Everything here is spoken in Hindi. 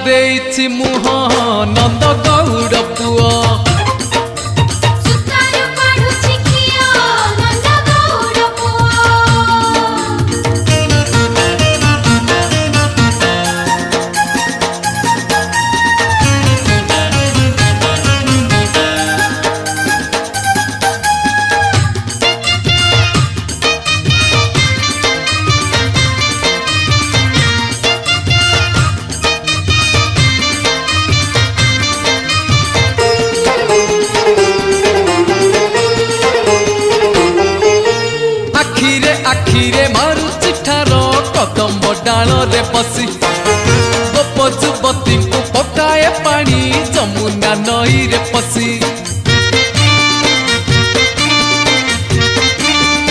पूरेछि मुह नंद गौड़ पुआ सुतार काढुछि खिया नंद गौड़ पुआ आखिरे मारुछि ठार कदम डाल रे बसी